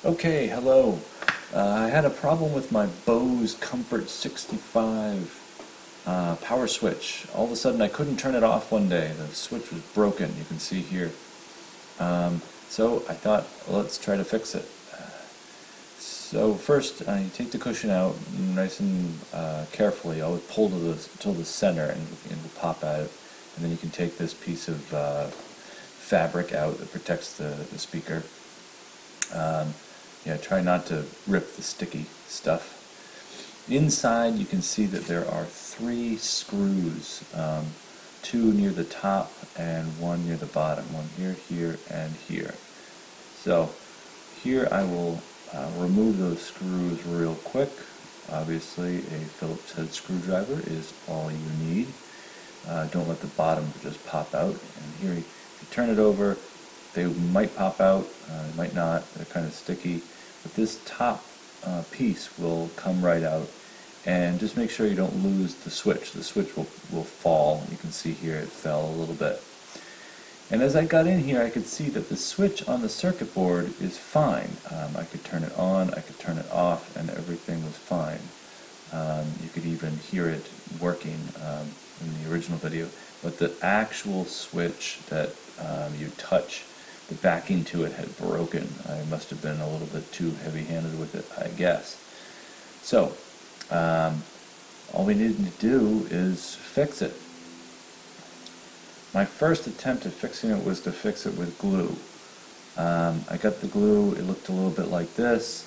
Okay, hello. I had a problem with my Bose Comfort 65 power switch. All of a sudden I couldn't turn it off one day. The switch was broken, you can see here. So I thought, well, let's try to fix it. So first, you take the cushion out nice and carefully. Always pull to the center and it will pop out. And then you can take this piece of fabric out that protects the speaker. Yeah, try not to rip the sticky stuff. Inside you can see that there are 3 screws, 2 near the top and 1 near the bottom, one here, here, and here. So here I will remove those screws real quick. Obviously a Phillips head screwdriver is all you need. Don't let the bottom just pop out. And here, if you turn it over, they might pop out, might not, they're kind of sticky, but this top piece will come right out. And just make sure you don't lose the switch. The switch will fall. You can see here it fell a little bit. And as I got in here, I could see that the switch on the circuit board is fine. I could turn it on, I could turn it off, and everything was fine. You could even hear it working in the original video. But the actual switch that you touch, the backing to it had broken. I must have been a little bit too heavy-handed with it, I guess. So, all we needed to do is fix it. My first attempt at fixing it was to fix it with glue. I got the glue, it looked a little bit like this,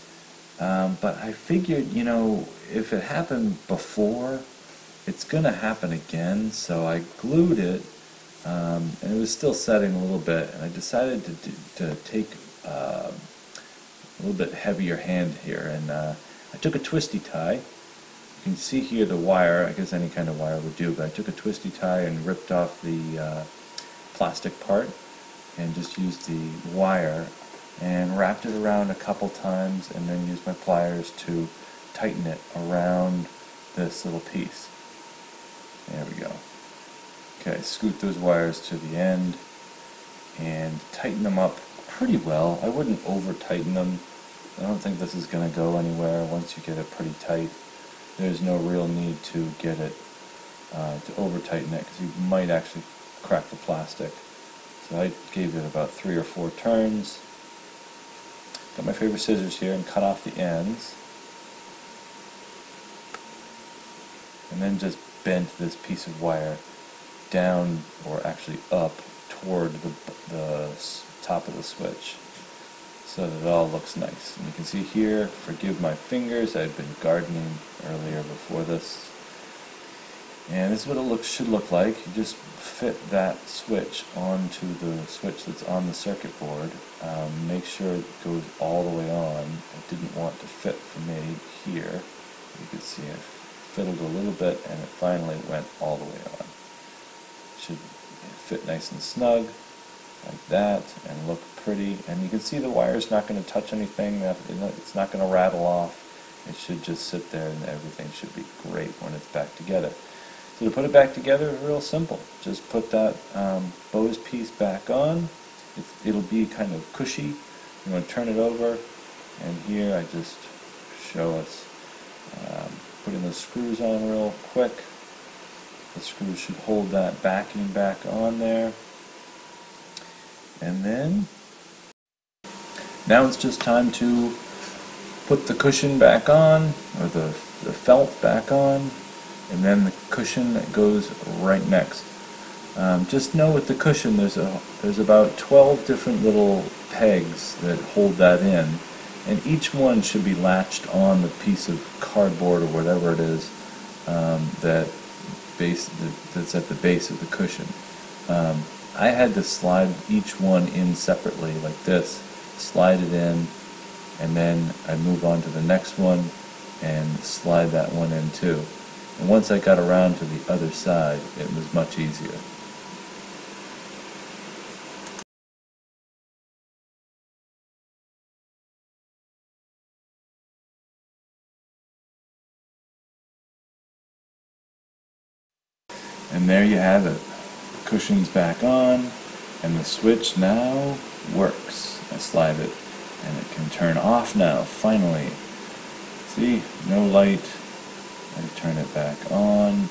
but I figured, you know, if it happened before, it's going to happen again, so I glued it, and it was still setting a little bit, and I decided to take a little bit heavier hand here, and I took a twisty tie. You can see here the wire, I guess any kind of wire would do, but I took a twisty tie and ripped off the plastic part and just used the wire and wrapped it around a couple times and then used my pliers to tighten it around this little piece. There we go. Okay, scoot those wires to the end and tighten them up pretty well. I wouldn't over tighten them. I don't think this is going to go anywhere once you get it pretty tight. There's no real need to get it, to over tighten it, because you might actually crack the plastic. So I gave it about 3 or 4 turns. Got my favorite scissors here and cut off the ends. And then just bent this piece of wire down, or actually up, toward the top of the switch, so that it all looks nice. And you can see here, forgive my fingers, I've been gardening earlier before this. And this is what it should look like. You just fit that switch onto the switch that's on the circuit board. Make sure it goes all the way on. I didn't want to fit for me here. You can see it fiddled a little bit and it finally went all the way on. It should fit nice and snug, like that, and look pretty. And you can see the wire's not going to touch anything. It's not going to rattle off. It should just sit there and everything should be great when it's back together. So to put it back together is real simple. Just put that Bose piece back on. It'll be kind of cushy. You want to turn it over, and here I just show us putting the screws on real quick. The screws should hold that backing back on there. And then, now it's just time to put the cushion back on, or the felt back on, and then the cushion that goes right next. Just know with the cushion there's about 12 different little pegs that hold that in, and each one should be latched on the piece of cardboard or whatever it is that's at the base of the cushion. I had to slide each one in separately like this, slide it in, and then I move on to the next one and slide that one in too. And once I got around to the other side, it was much easier. And there you have it. The cushion's back on, and the switch now works. I slide it And it can turn off now, finally. See, no light. I turn it back on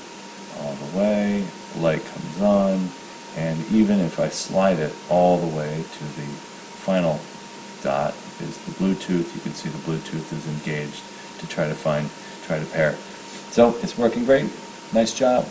all the way. The light comes on, and even if I slide it all the way to the final dot is the Bluetooth. You can see the Bluetooth is engaged to try to pair. So it's working great. Nice job.